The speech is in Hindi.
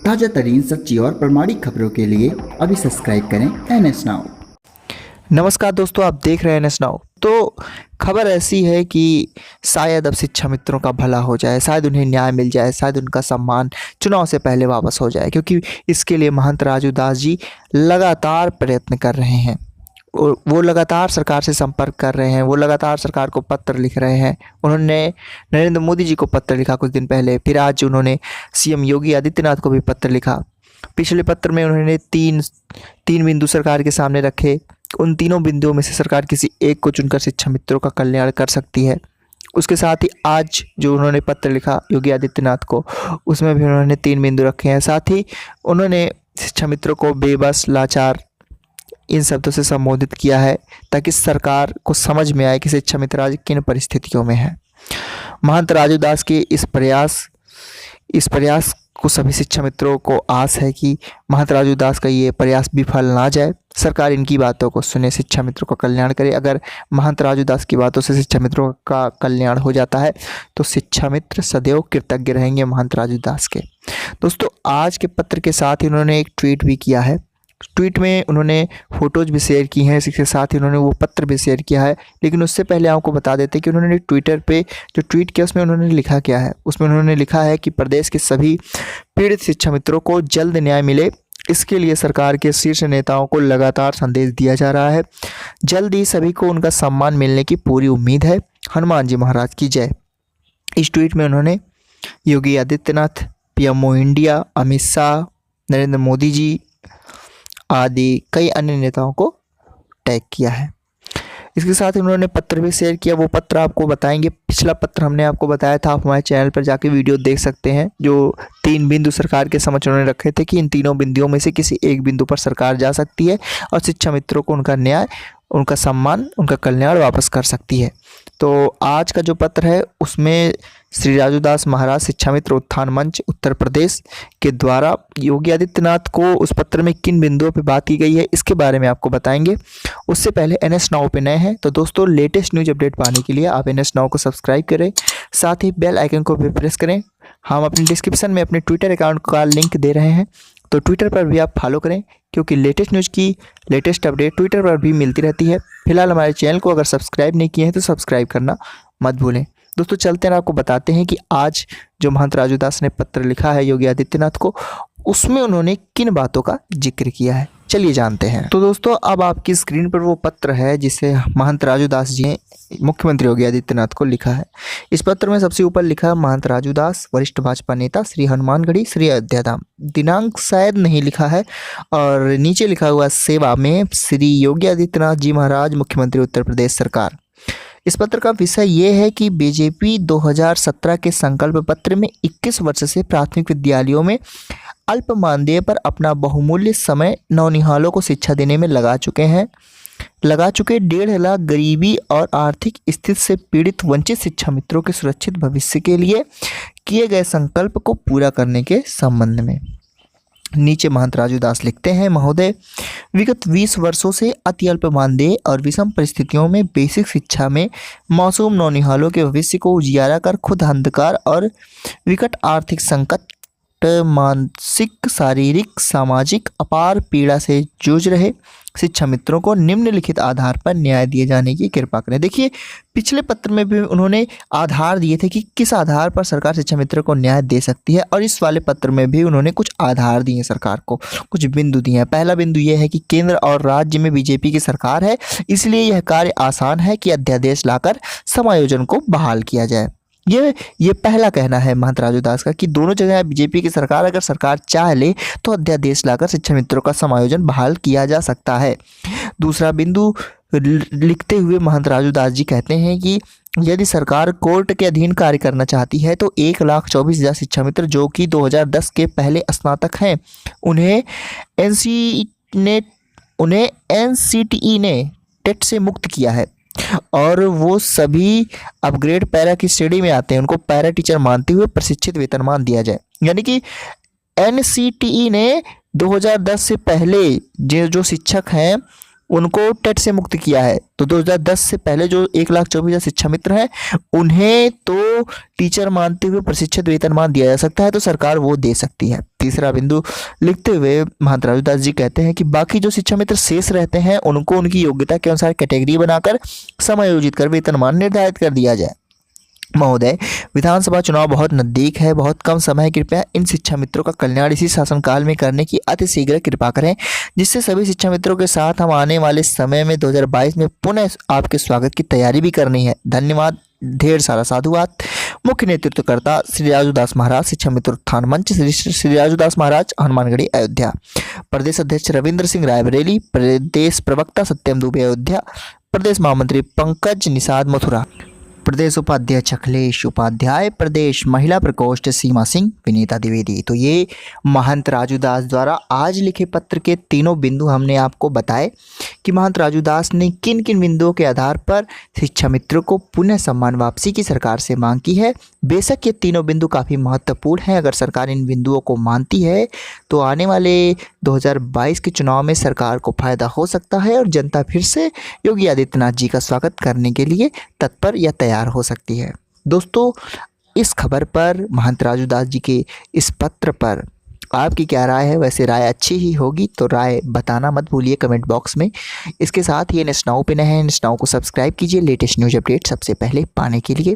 ताज़ा तरीन सच्ची और प्रामाणिक खबरों के लिए अभी सब्सक्राइब करें NS नाउ। नमस्कार दोस्तों, आप देख रहे हैं NS नाउ। तो खबर ऐसी है कि शायद अब शिक्षा मित्रों का भला हो जाए, शायद उन्हें न्याय मिल जाए, शायद उनका सम्मान चुनाव से पहले वापस हो जाए, क्योंकि इसके लिए महंत राजू दास जी लगातार प्रयत्न कर रहे हैं। वो लगातार सरकार से संपर्क कर रहे हैं, वो लगातार सरकार को पत्र लिख रहे हैं। उन्होंने नरेंद्र मोदी जी को पत्र लिखा कुछ दिन पहले, फिर आज उन्होंने CM योगी आदित्यनाथ को भी पत्र लिखा। पिछले पत्र में उन्होंने तीन बिंदु सरकार के सामने रखे। उन तीनों बिंदुओं में से सरकार किसी एक को चुनकर शिक्षा मित्रों का कल्याण कर सकती है। उसके साथ ही आज जो उन्होंने पत्र लिखा योगी आदित्यनाथ को, उसमें भी उन्होंने 3 बिंदु रखे हैं। साथ ही उन्होंने शिक्षा मित्रों को बेबस, लाचार इन शब्दों से संबोधित किया है, ताकि सरकार को समझ में आए कि शिक्षा मित्र आज किन परिस्थितियों में है। महंत राजू दास के इस प्रयास को सभी शिक्षा मित्रों को आस है कि महंत राजू दास का ये प्रयास विफल ना जाए, सरकार इनकी बातों को सुने, शिक्षा मित्रों का कल्याण करे। अगर महंत राजू दास की बातों से शिक्षा मित्रों का कल्याण हो जाता है तो शिक्षा मित्र सदैव कृतज्ञ रहेंगे महंत राजू दास के। दोस्तों, आज के पत्र के साथ ही उन्होंने एक ट्वीट भी किया है। ट्वीट में उन्होंने फ़ोटोज़ भी शेयर की हैं, इसके साथ ही उन्होंने वो पत्र भी शेयर किया है। लेकिन उससे पहले आपको बता देते हैं कि उन्होंने ट्विटर पे जो ट्वीट किया उसमें उन्होंने लिखा क्या है। उसमें उन्होंने लिखा है कि प्रदेश के सभी पीड़ित शिक्षा मित्रों को जल्द न्याय मिले, इसके लिए सरकार के शीर्ष नेताओं को लगातार संदेश दिया जा रहा है। जल्द ही सभी को उनका सम्मान मिलने की पूरी उम्मीद है। हनुमान जी महाराज की जय। इस ट्वीट में उन्होंने योगी आदित्यनाथ, PMO इंडिया, अमित शाह, नरेंद्र मोदी जी आदि कई अन्य नेताओं को टैग किया है। इसके साथ ही उन्होंने पत्र भी शेयर किया। वो पत्र आपको बताएंगे। पिछला पत्र हमने आपको बताया था, आप हमारे चैनल पर जाके वीडियो देख सकते हैं, जो 3 बिंदु सरकार के समक्ष उन्होंने रखे थे कि इन तीनों बिंदुओं में से किसी एक बिंदु पर सरकार जा सकती है और शिक्षा मित्रों को उनका न्याय, उनका सम्मान, उनका कल्याण वापस कर सकती है। तो आज का जो पत्र है उसमें श्री राजू दास महाराज शिक्षा मित्र उत्थान मंच उत्तर प्रदेश के द्वारा योगी आदित्यनाथ को उस पत्र में किन बिंदुओं पर बात की गई है, इसके बारे में आपको बताएंगे। उससे पहले NS नाउ पे नए हैं तो दोस्तों, लेटेस्ट न्यूज अपडेट पाने के लिए आप NS नाउ को सब्सक्राइब करें, साथ ही बेल आइकन को भी प्रेस करें। हम अपने डिस्क्रिप्शन में अपने ट्विटर अकाउंट का लिंक दे रहे हैं, तो ट्विटर पर भी आप फॉलो करें, क्योंकि लेटेस्ट न्यूज़ की लेटेस्ट अपडेट ट्विटर पर भी मिलती रहती है। फिलहाल हमारे चैनल को अगर सब्सक्राइब नहीं किए हैं तो सब्सक्राइब करना मत भूलें। दोस्तों, चलते हैं, आपको बताते हैं कि आज जो महंत राजू दास ने पत्र लिखा है योगी आदित्यनाथ को, उसमें उन्होंने किन बातों का जिक्र किया है। चलिए जानते हैं। तो दोस्तों, अब आपकी स्क्रीन पर वो पत्र है जिसे महंत राजू दास जी ने मुख्यमंत्री योगी आदित्यनाथ को लिखा है। इस पत्र में सबसे ऊपर लिखा है, महंत राजू दास वरिष्ठ भाजपा नेता, श्री हनुमानगढ़ी, श्री अयोध्या धाम। दिनांक शायद नहीं लिखा है और नीचे लिखा हुआ सेवा में श्री योगी आदित्यनाथ जी महाराज, मुख्यमंत्री उत्तर प्रदेश सरकार। इस पत्र का विषय ये है कि बीजेपी 2017 के संकल्प पत्र में 21 वर्ष से प्राथमिक विद्यालयों में अल्प मानदेय पर अपना बहुमूल्य समय नौनिहालों को शिक्षा देने में लगा चुके 1.5 लाख गरीबी और आर्थिक स्थिति से पीड़ित वंचित शिक्षा मित्रों के सुरक्षित भविष्य के लिए किए गए संकल्प को पूरा करने के संबंध में। नीचे महंत राजू दास लिखते हैं, महोदय, विगत 20 वर्षों से अति अल्प मानदेय और विषम परिस्थितियों में बेसिक शिक्षा में मासूम नौनिहालों के भविष्य को उजियारा कर खुद अंधकार और विकट आर्थिक संकट, मानसिक, शारीरिक, सामाजिक अपार पीड़ा से जूझ रहे शिक्षा मित्रों को निम्नलिखित आधार पर न्याय दिए जाने की कृपा करें। देखिए, पिछले पत्र में भी उन्होंने आधार दिए थे कि किस आधार पर सरकार शिक्षा मित्रों को न्याय दे सकती है, और इस वाले पत्र में भी उन्होंने कुछ आधार दिए, सरकार को कुछ बिंदु दिए हैं। पहला बिंदु यह है कि केंद्र और राज्य में बीजेपी की सरकार है, इसलिए यह कार्य आसान है कि अध्यादेश लाकर समायोजन को बहाल किया जाए। ये पहला कहना है महंत राजू दास का कि दोनों जगह बीजेपी की सरकार, अगर सरकार चाह ले तो अध्यादेश लाकर शिक्षा मित्रों का समायोजन बहाल किया जा सकता है। दूसरा बिंदु लिखते हुए महंत राजू दास जी कहते हैं कि यदि सरकार कोर्ट के अधीन कार्य करना चाहती है तो 1,24,000 शिक्षा मित्र जो कि 2010 के पहले स्नातक हैं, उन्हें NCTE ने टेट से मुक्त किया है और वो सभी अपग्रेड पैरा की श्रेणी में आते हैं। उनको पैरा टीचर मानते हुए प्रशिक्षित वेतनमान दिया जाए। यानी कि NCTE ने 2010 से पहले जो शिक्षक हैं उनको टेट से मुक्त किया है। तो 2010 से पहले जो 1,24,000 शिक्षा मित्र हैं उन्हें तो टीचर मानते हुए प्रशिक्षित वेतनमान दिया जा सकता है, तो सरकार वो दे सकती है। तीसरा बिंदु लिखते हुए महंत राजू दास जी कहते हैं कि बाकी जो शिक्षा मित्र शेष रहते हैं उनको उनकी योग्यता के अनुसार कैटेगरी बनाकर समायोजित कर वेतनमान निर्धारित कर दिया जाए। महोदय, विधानसभा चुनाव बहुत नज़दीक है, बहुत कम समय है, कृपया इन शिक्षा मित्रों का कल्याण इसी शासनकाल में करने की अतिशीघ्र कृपा करें, जिससे सभी शिक्षा मित्रों के साथ हम आने वाले समय में 2022 में पुनः आपके स्वागत की तैयारी भी करनी है। धन्यवाद, ढेर सारा साधुवाद। मुख्य नेतृत्वकर्ता श्री राजू दास महाराज, शिक्षा मित्र उत्थान मंच, श्री राजू दास महाराज, हनुमानगढ़ी, अयोध्या। प्रदेश अध्यक्ष रविंद्र सिंह रायबरेली, प्रदेश प्रवक्ता सत्यम दुबे, अयोध्या। प्रदेश महामंत्री पंकज निषाद, मथुरा। प्रदेश उपाध्यक्ष अखिलेश उपाध्याय, प्रदेश महिला प्रकोष्ठ सीमा सिंह, विनीता द्विवेदी। तो ये महंत राजू दास द्वारा आज लिखे पत्र के तीनों बिंदु हमने आपको बताए कि महंत राजू दास ने किन किन बिंदुओं के आधार पर शिक्षा मित्रों को पुनः सम्मान वापसी की सरकार से मांग की है। बेशक ये तीनों बिंदु काफ़ी महत्वपूर्ण हैं। अगर सरकार इन बिंदुओं को मानती है तो आने वाले 2022 के चुनाव में सरकार को फायदा हो सकता है और जनता फिर से योगी आदित्यनाथ जी का स्वागत करने के लिए तत्पर या तैयार हो सकती है। दोस्तों, इस खबर पर, महंत राजू दास जी के इस पत्र पर आपकी क्या राय है? वैसे राय अच्छी ही होगी तो राय बताना मत भूलिए कमेंट बॉक्स में। इसके साथ ही NS Now पे नए हैं, NS Now को सब्सक्राइब कीजिए लेटेस्ट न्यूज़ अपडेट सबसे पहले पाने के लिए।